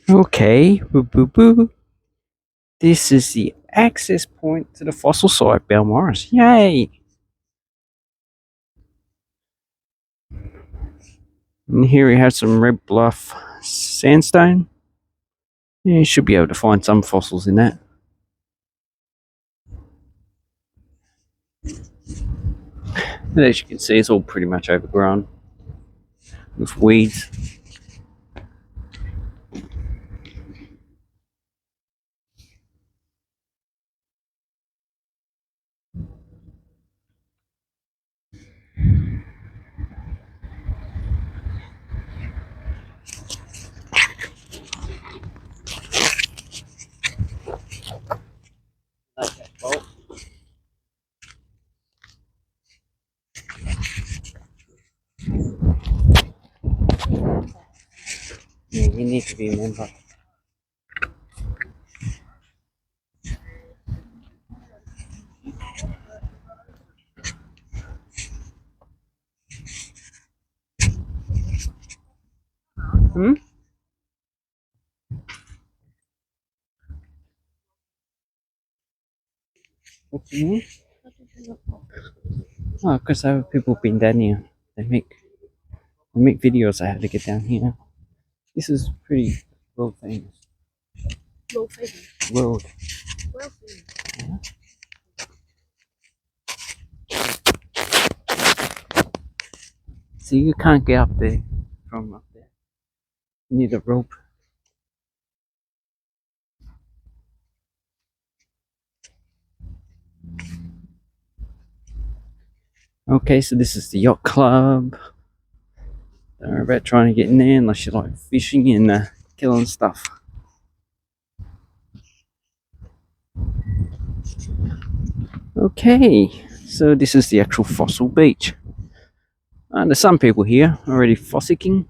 Okay, boo boo boo. This is the access point to the fossil site, Beaumauris. Yay! And here we have some red bluff sandstone. Yeah, you should be able to find some fossils in that. But as you can see, it's all pretty much overgrown with weeds. Okay, well, yeah, you need to be a member. Hmm? What do you mean? Oh, because other people been down here. They make videos. I have to get down here. This is pretty world famous. World famous. World. World famous. Yeah. So you can't get up there from up there. You need a rope. Okay, so this is the yacht club. Don't worry about trying to get in there unless you like fishing and killing stuff. Okay, so this is the actual fossil beach. There's some people here already fossicking.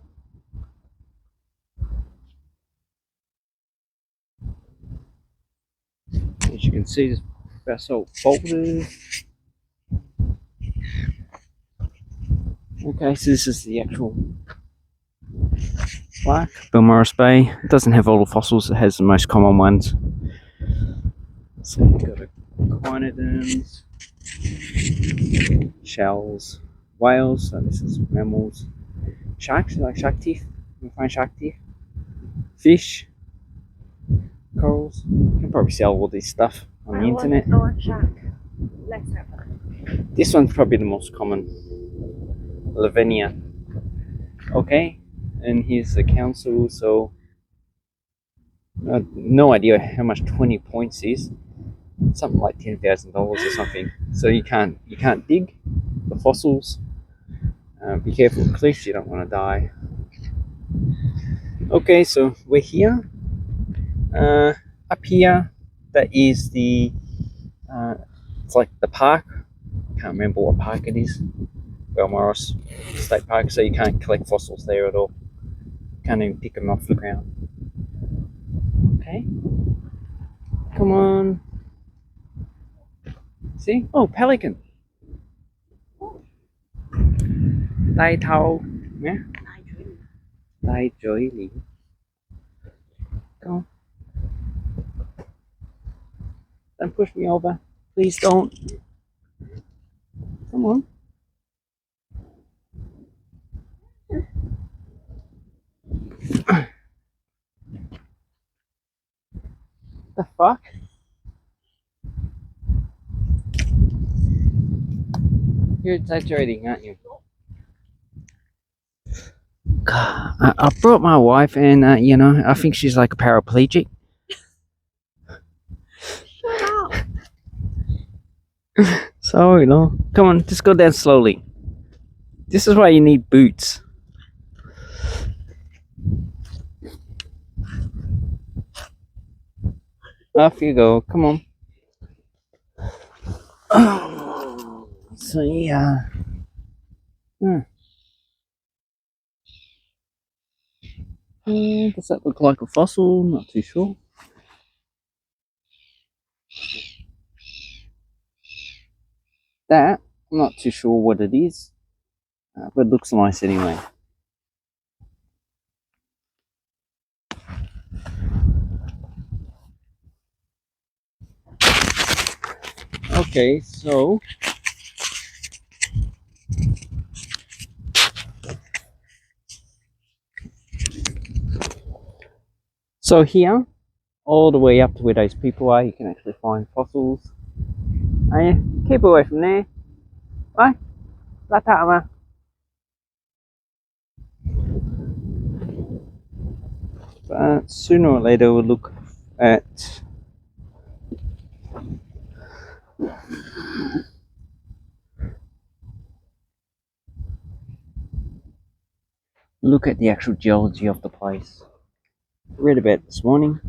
As you can see, there's basalt boulders. Okay, so this is the actual plaque. Beaumauris Bay. It doesn't have all the fossils, it has the most common ones. So you've got echinoderms, shells, whales, so this is mammals, sharks, you like shark teeth? You can find shark teeth, fish, corals. You can probably sell all this stuff on the internet. I want shark. Let's have that. This one's probably the most common, Lavinia. Okay, and here's the council, so no idea how much 20 points is. Something like $10,000 or something. So you can't dig the fossils. Be careful of cliffs, you don't want to die. Okay, so we're here. Up here, that is the it's like the park. Can't remember what park it is. Beaumauris State Park. So you can't collect fossils there at all. Can't even pick them off the ground. Okay, come on. See? Oh, pelican. Tai thâu. Yeah. Tai choi li. Come on. Don't push me over. Please don't. Come on. The fuck? You're exaggerating, aren't you? I brought my wife, and I think she's like a paraplegic. Shut up. So come on, just go down slowly. This is why you need boots. Off you go. Come on. Oh, so yeah. Does that look like a fossil? Not too sure. That, I'm not too sure what it is, but it looks nice anyway. Okay, so here, all the way up to where those people are, you can actually find fossils. Oh yeah, keep away from there. Right, let that over. But sooner or later we'll look at the actual geology of the place. Read about it this morning.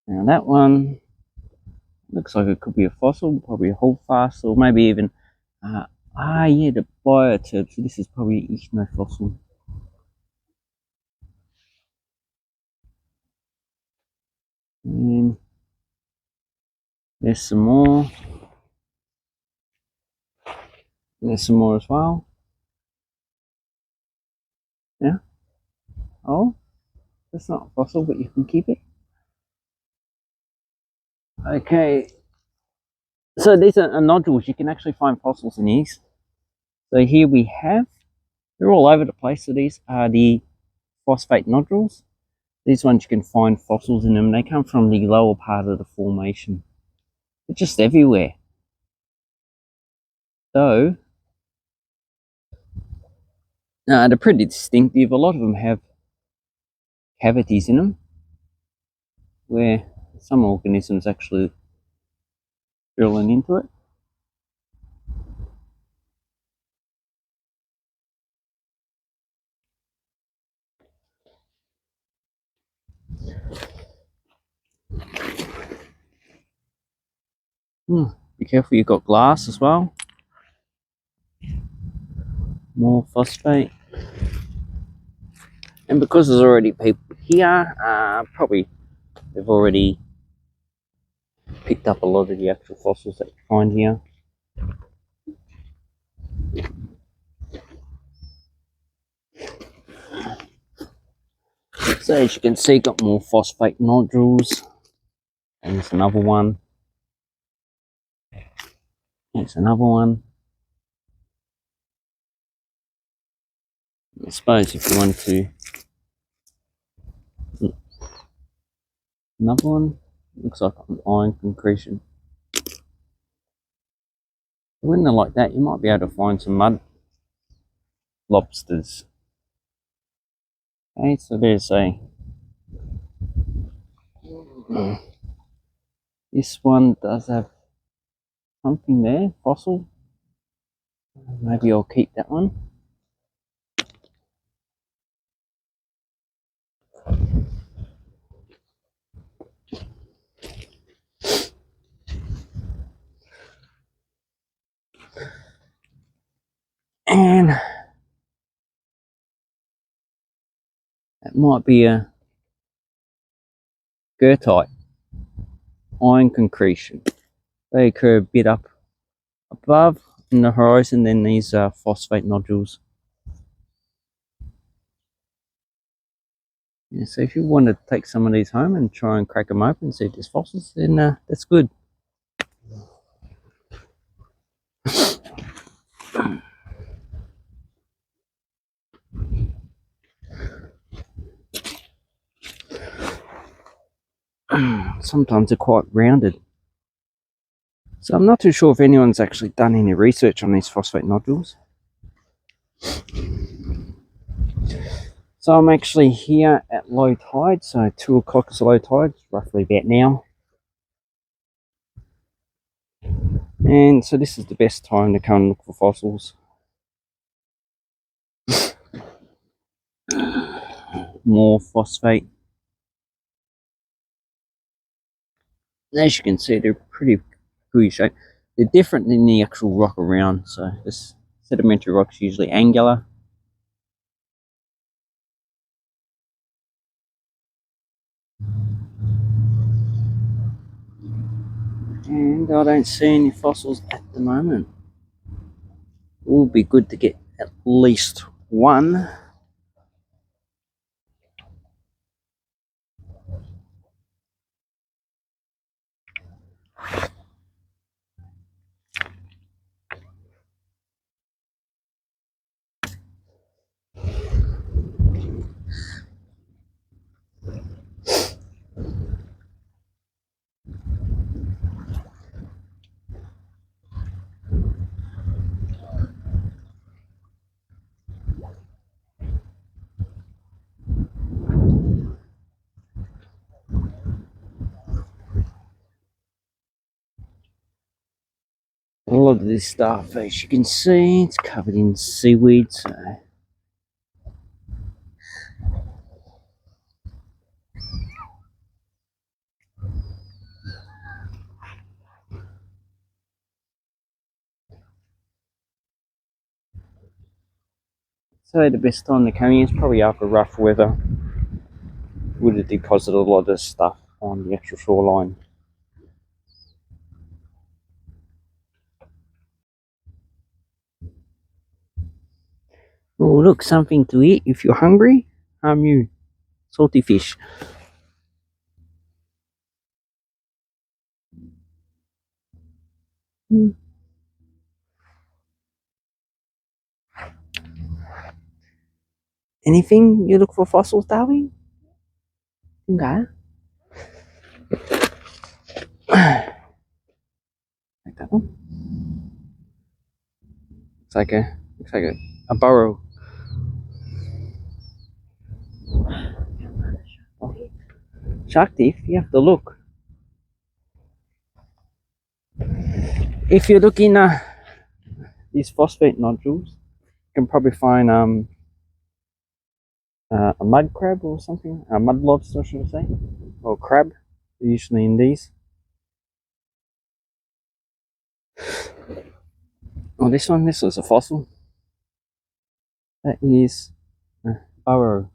Now that one looks like it could be a fossil, probably a holdfast, or maybe even yeah, the bioturb. So this is probably an echinofossil. And there's some more. There's some more as well. Yeah. Oh, that's not a fossil, but you can keep it. Okay. So these are nodules. You can actually find fossils in these. So here we have, they're all over the place. So these are the phosphate nodules. These ones you can find fossils in them. They come from the lower part of the formation. They're just everywhere. So they're pretty distinctive. A lot of them have cavities in them where some organisms actually drilling into it. Be careful, you've got glass as well. More phosphate. And because there's already people here, probably they've already picked up a lot of the actual fossils that you find here. So as you can see, got more phosphate nodules. And there's another one. There's another one. I suppose if you want to, another one looks like an iron concretion. When they're like that, you might be able to find some mud lobsters. Okay, so there's a. This one does have something there, fossil. Maybe I'll keep that one. And it might be a goethite, iron concretion. They occur a bit up above in the horizon than these phosphate nodules. Yeah, so if you want to take some of these home and try and crack them open and see if there's fossils, then that's good. Sometimes they're quite rounded. So I'm not too sure if anyone's actually done any research on these phosphate nodules. So I'm actually here at low tide, so 2 o'clock is low tide, roughly about now. And so this is the best time to come and look for fossils. More phosphate. As you can see, they're pretty gooey shape. They're different than the actual rock around, so this sedimentary rock's usually angular. And I don't see any fossils at the moment. It will be good to get at least one. lot of this stuff, as you can see, it's covered in seaweed, so the best time to come in is probably after rough weather. Would have deposited a lot of stuff on the actual shoreline. Oh, look, something to eat if you're hungry. You salty fish. Anything you look for fossils, Darwin? Okay. Like that one. Looks like a burrow. Shark teeth, you have to look. If you look in these phosphate nodules, you can probably find a mud crab or something, a mud lobster, should I say, or crab. Usually in these. Oh, this was a fossil. That is a burrow.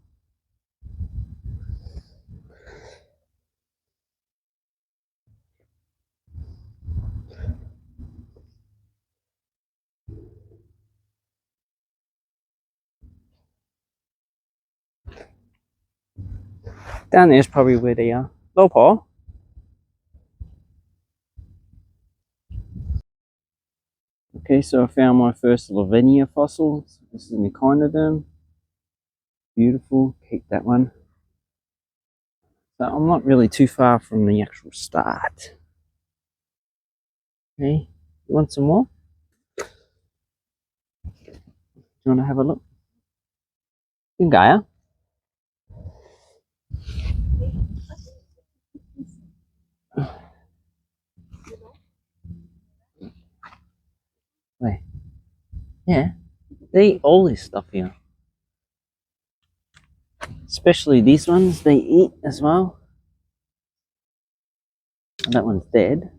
Down there is probably where they are. Low Paul. Okay, so I found my first Lavenia fossil. This is an echinoderm. Beautiful. Keep that one. So I'm not really too far from the actual start. Okay, you want some more? Do you want to have a look? You Gaia. Wait. Yeah, they eat all this stuff here. Especially these ones, they eat as well. And that one's dead.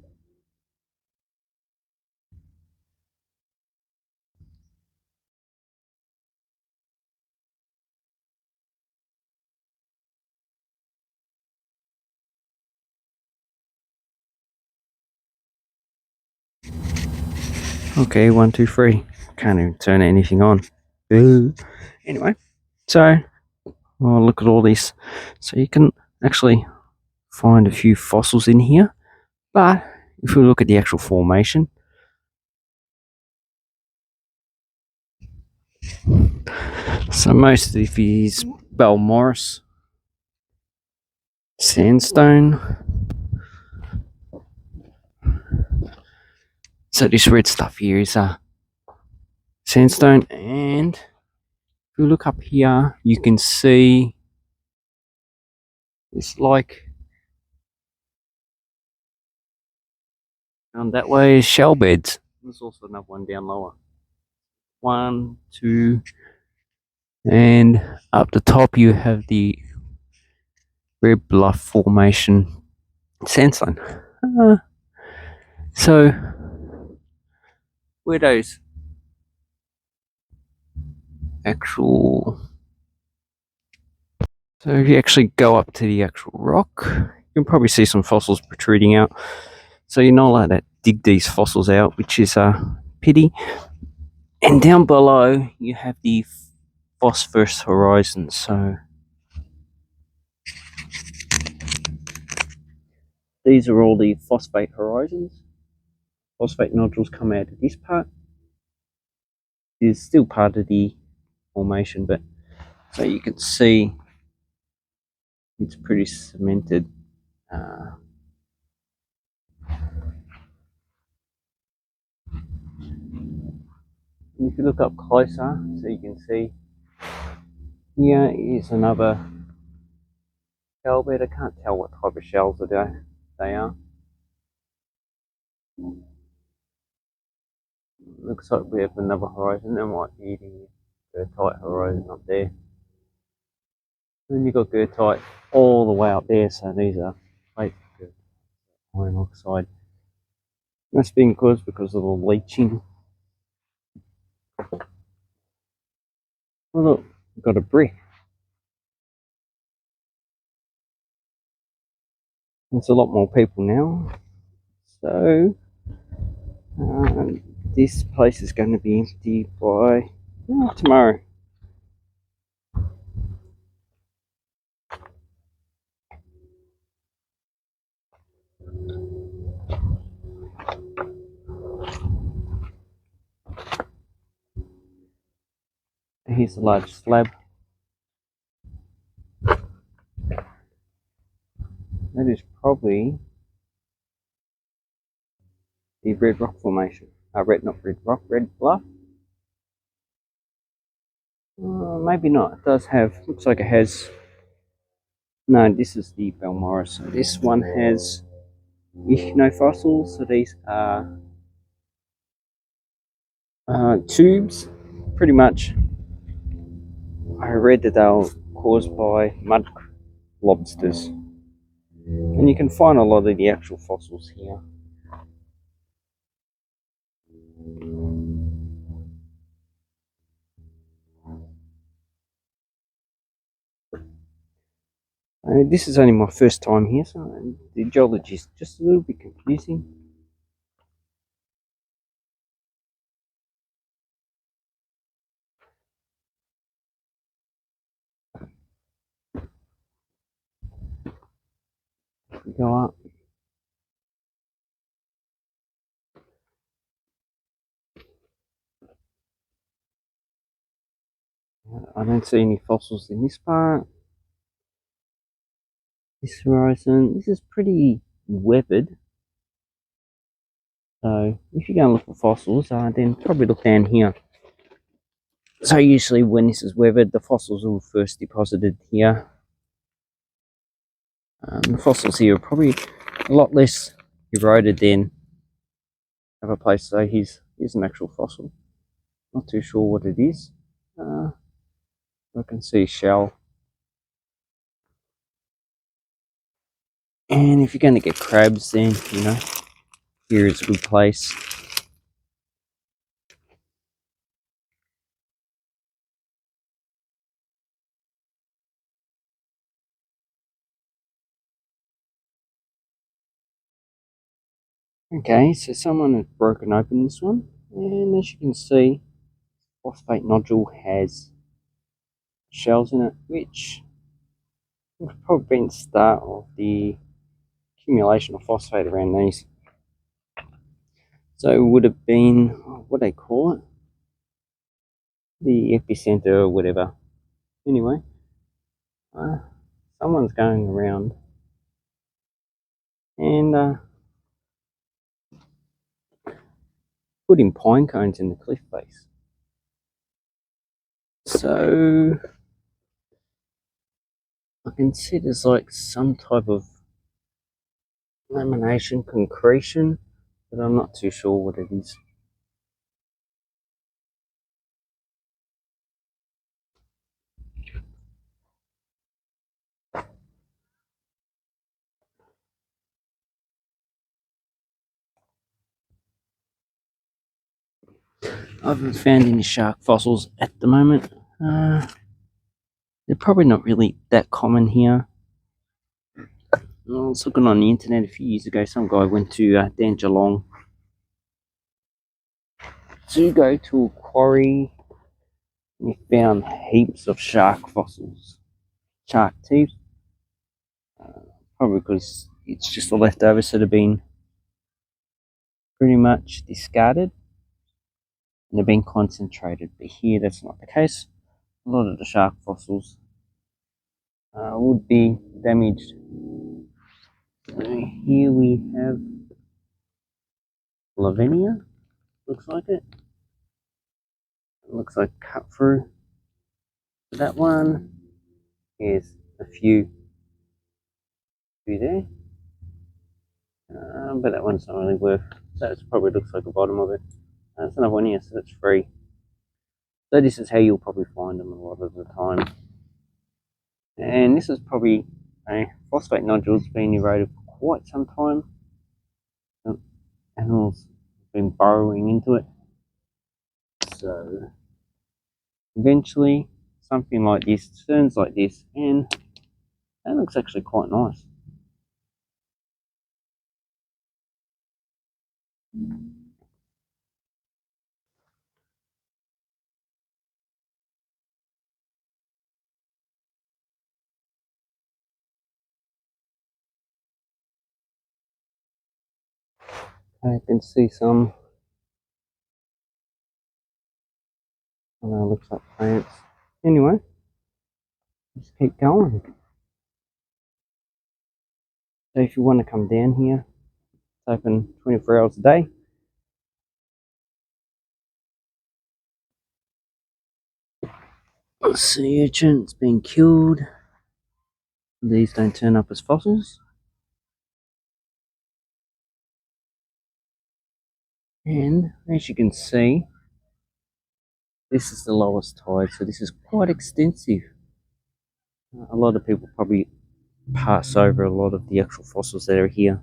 Okay, 1, 2, 3. Can't even turn anything on. Anyway, so look at all this. So you can actually find a few fossils in here, but if we look at the actual formation, so most of it is Beaumauris sandstone. So this red stuff here is sandstone, and if you look up here, you can see it's like that way is shell beds. There's also another one down lower. 1, 2, and up the top you have the red bluff formation sandstone. So where those actual, so if you actually go up to the actual rock, you can probably see some fossils protruding out. So you're not allowed to dig these fossils out, which is a pity. And down below you have the phosphorus horizon. So these are all the phosphate horizons. Phosphate nodules come out of this part. It's still part of the formation, but so you can see it's pretty cemented. If you look up closer, so you can see here is another shell bed. I can't tell what type of shells they are. Looks like we have another horizon. That might be the Goethite horizon up there. Then you've got Goethite all the way up there, so these are fake iron oxide. That's been caused because of the leaching. Oh look, we've got a brick. There's a lot more people now. So this place is going to be empty by tomorrow. Here's a large slab. That is probably the Red Rock Formation. Not Red Rock, Red Bluff. Maybe not. It does have, looks like it has, no, this is the Beaumauris. So this one has ichnofossils. So these are tubes, pretty much. I read that they were caused by mud lobsters. And you can find a lot of the actual fossils here. This is only my first time here, so the geology is just a little bit confusing. We go up. I don't see any fossils in this part. This horizon, this is pretty weathered. So if you're going to look for fossils, then probably look down here. So usually when this is weathered, the fossils are first deposited here. The fossils here are probably a lot less eroded than other places. So here's an actual fossil. Not too sure what it is. I can see a shell. And if you're going to get crabs, then, here is a good place. Okay, so someone has broken open this one, and as you can see, phosphate nodule has shells in it, which would have probably been the start of the accumulation of phosphate around these. So it would have been, what do they call it? The epicenter or whatever. Anyway, someone's going around and putting pine cones in the cliff face. So I can see there's like some type of lamination concretion, but I'm not too sure what it is. I haven't found any shark fossils at the moment. They're probably not really that common here. I was looking on the internet a few years ago. Some guy went to Danjalong to go to a quarry. And he found heaps of shark fossils, shark teeth. Probably because it's just the leftovers that have been pretty much discarded and they've been concentrated. But here, that's not the case. A lot of the shark fossils would be damaged. So here we have Lavinia, looks like it. It looks like cut through. That one is a few there. But that one's not really worth, so it probably looks like the bottom of it. That's another one here, so that's free. So this is how you'll probably find them a lot of the time. And this is probably a phosphate nodule that's been eroded for quite some time. The animals have been burrowing into it. So eventually something like this turns like this, and that looks actually quite nice. I can see some, I know, it looks like plants. Anyway, just keep going. So if you want to come down here, it's open 24 hours a day. Sea urchin's been killed. These don't turn up as fossils. And as you can see, this is the lowest tide, so this is quite extensive. A lot of people probably pass over a lot of the actual fossils that are here.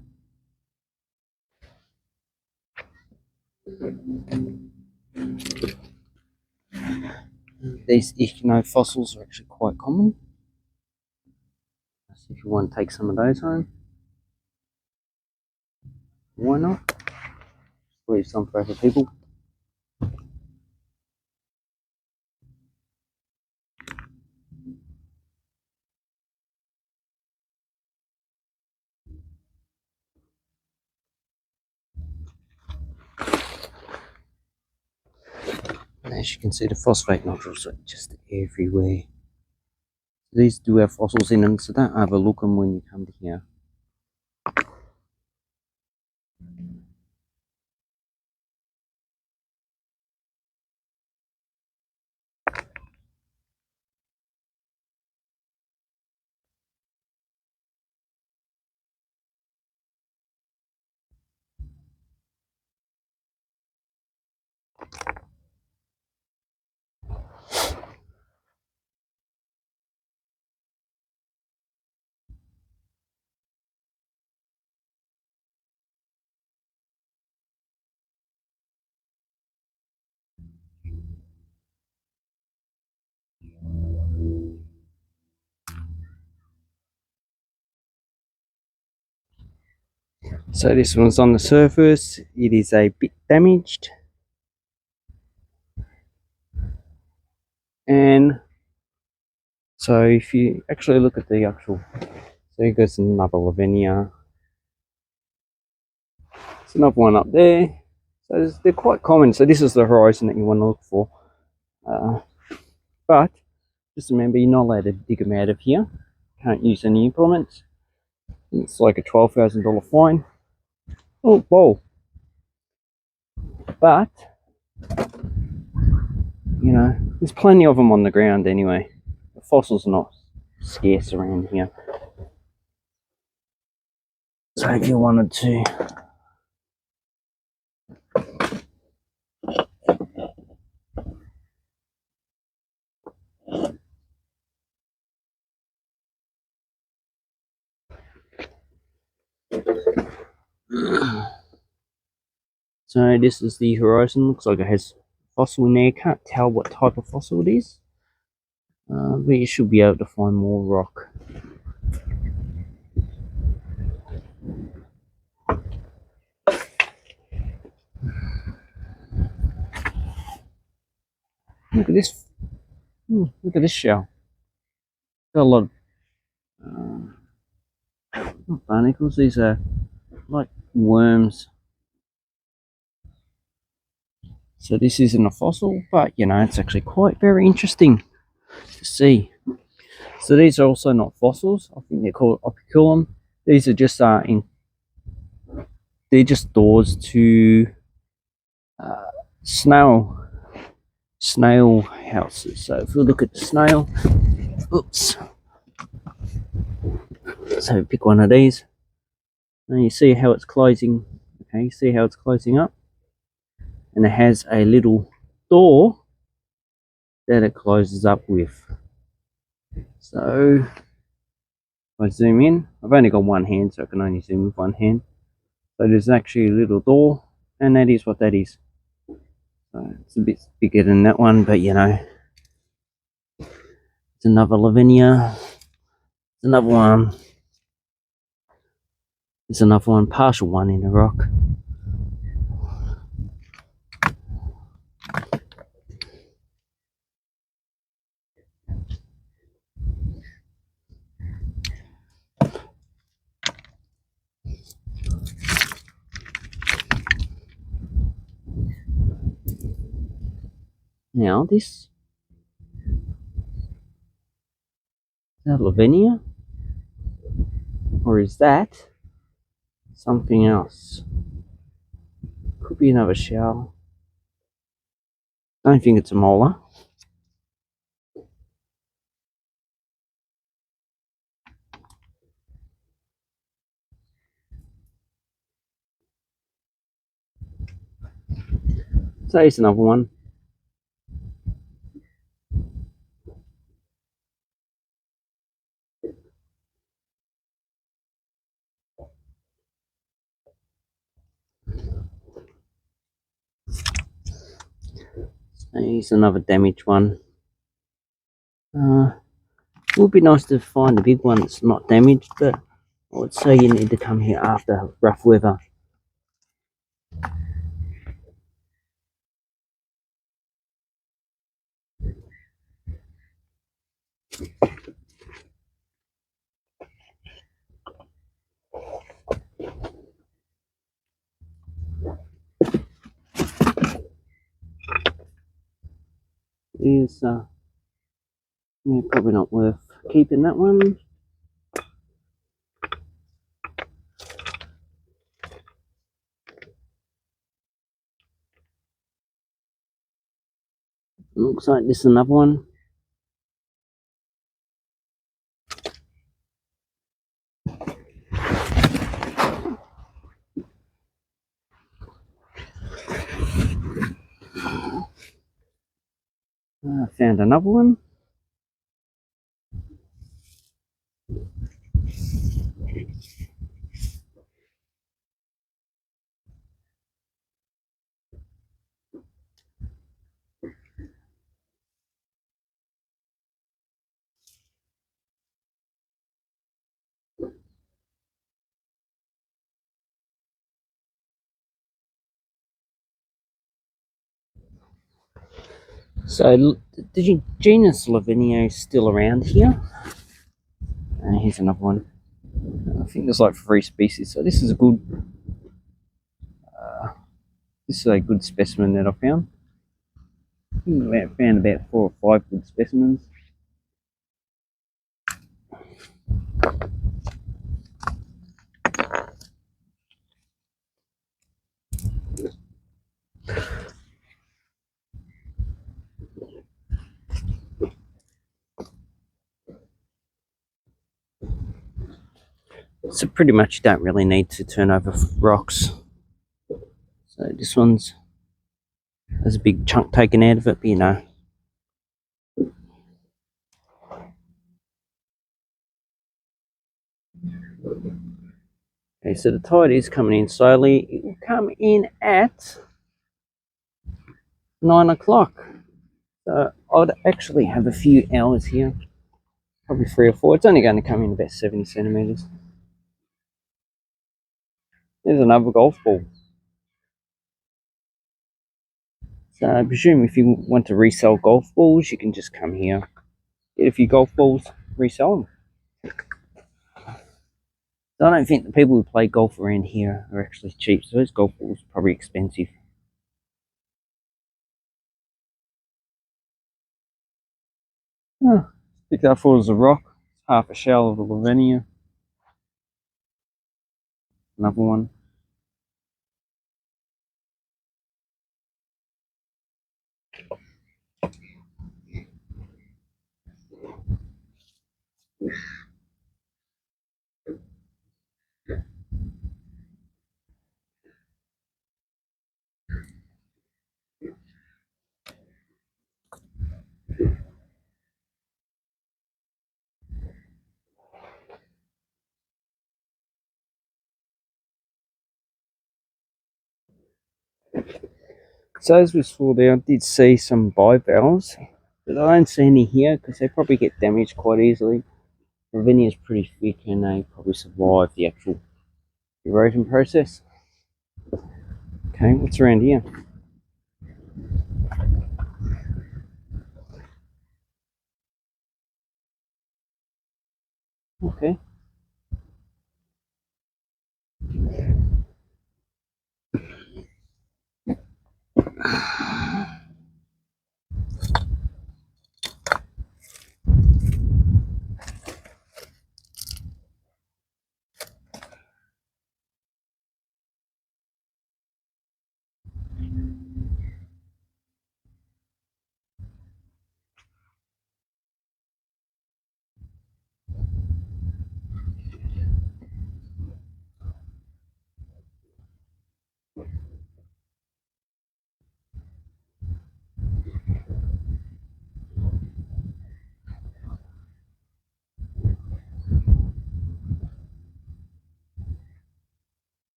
These ichnofossils are actually quite common. So if you want to take some of those home, why not? Leave some for other people. And as you can see, the phosphate nodules are just everywhere. These do have fossils in them, so don't overlook them when you come to here. So this one's on the surface. It is a bit damaged. And so if you actually look at the actual, so here goes another Lavinia. There's another one up there. So they're quite common. So this is the horizon that you want to look for. But just remember, you're not allowed to dig them out of here. Can't use any implements. It's like a $12,000 fine. Oh, whoa. But, you know, there's plenty of them on the ground anyway. The fossils are not scarce around here. So if you wanted to so this is the horizon. Looks like it has fossil in there. Can't tell what type of fossil it is, but you should be able to find more rock. Look at this. Look at this shell. Got a lot of not barnacles. These are like worms. So this isn't a fossil, but you know, it's actually quite very interesting to see. So these are also not fossils. I think they're called operculum. These are just they're just doors to snail houses. So if we look at the snail, oops. So pick one of these, and you see how it's closing. Okay, you see how it's closing up, and it has a little door that it closes up with. So if I zoom in, I've only got one hand, so I can only zoom with one hand. So there's actually a little door, and that is what that is. So it's a bit bigger than that one, but you know, it's another Lavinia. It's another one. There's another one, partial one in the rock. Now this, is that Lavinia? Or is that something else? Could be another shell. Don't think it's a molar. So here's another one. So here's another damaged one. It would be nice to find a big one that's not damaged, but I would say you need to come here after rough weather. Is yeah, probably not worth keeping that one. Looks like this is another one. Found another one. So the genus Lavinia is still around here. Here's another one. I think there's like 3 species. So this is a good. This is a good specimen that I found. I found about 4 or 5 good specimens. So pretty much you don't really need to turn over rocks. So this one's, there's a big chunk taken out of it, but you know. Okay, so the tide is coming in slowly. It will come in at 9 o'clock. So I'd actually have a few hours here, probably 3 or 4. It's only going to come in about 70 centimeters. There's another golf ball. So I presume if you want to resell golf balls, you can just come here, get a few golf balls, resell them. So I don't think the people who play golf around here are actually cheap. So those golf balls are probably expensive. Oh, picked up for as a rock. Half a shell of the Lavinia. Another one. So as we saw there, I did see some bivalves, but I don't see any here because they probably get damaged quite easily. Ravinia is pretty thick and they probably survive the actual erosion process. Okay, what's around here? Okay.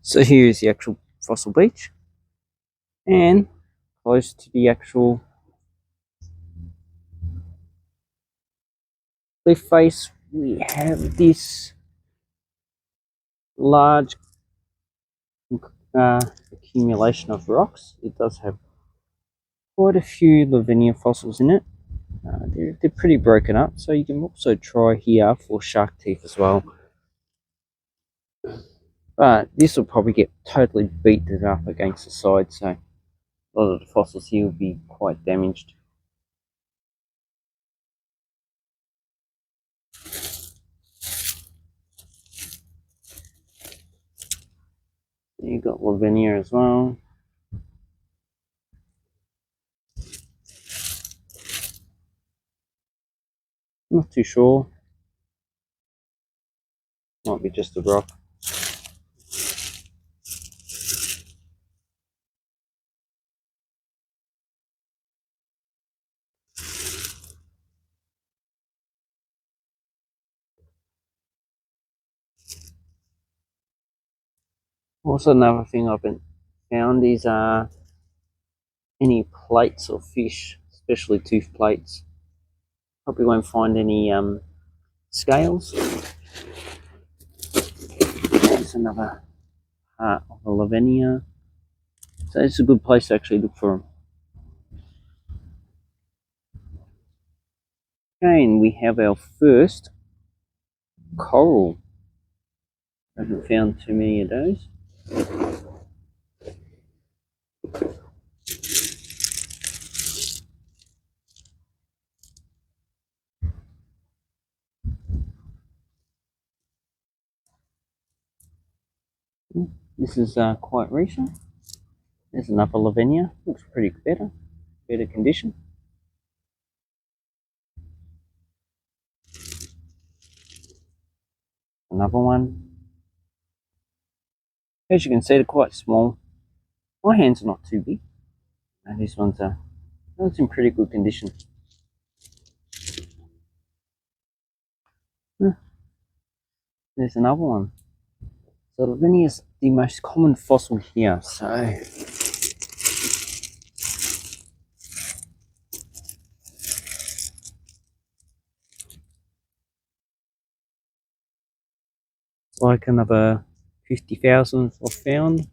So here is the actual fossil beach, and close to the actual cliff face, we have this large accumulation of rocks. It does have quite a few Lavinia fossils in it. They're pretty broken up, so you can also try here for shark teeth as well. But this will probably get totally beaten up against the side, so a lot of the fossils here will be quite damaged. You've got Lavinia as well. Not too sure. Might be just a rock. Also, another thing I've been found is any plates or fish, especially tooth plates. Probably won't find any scales. There's another part of a Lavinia. So it's a good place to actually look for them. Okay, and we have our first coral. I haven't found too many of those. This is quite recent. There's another Lavinia. Looks pretty better condition. Another one. As you can see, they're quite small. My hands are not too big. And this one's it's in pretty good condition. There's another one. So Lavinia is the most common fossil here. So like another 50,000 I've found.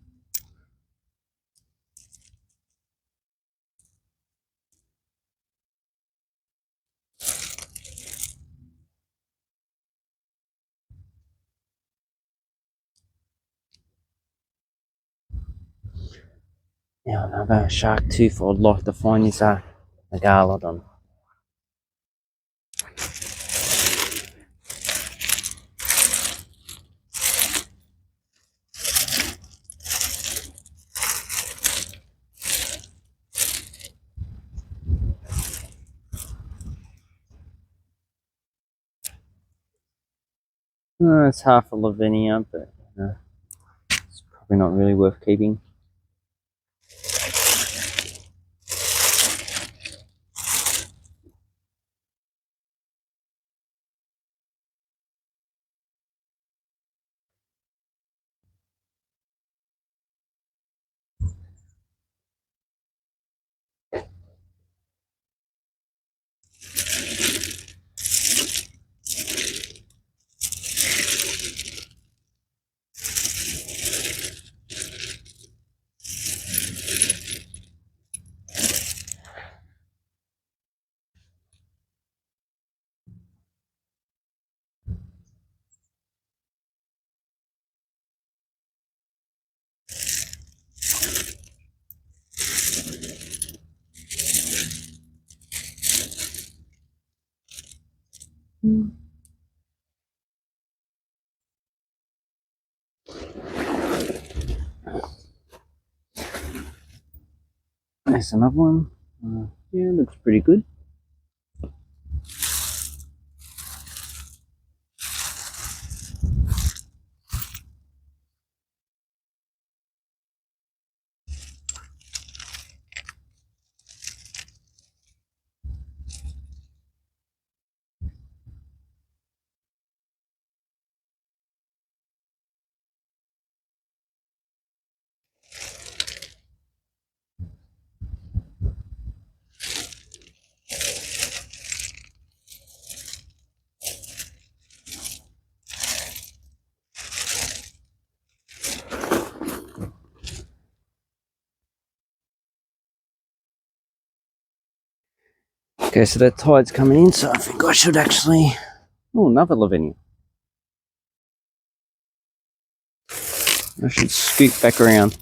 Now another shark tooth I'd like to find is a megalodon. It's half a Lavinia, but it's probably not really worth keeping. There's another one. Yeah, looks pretty good. Okay, so that tide's coming in, so I think I should actually... Oh, another Lavinia. I should scoot back around.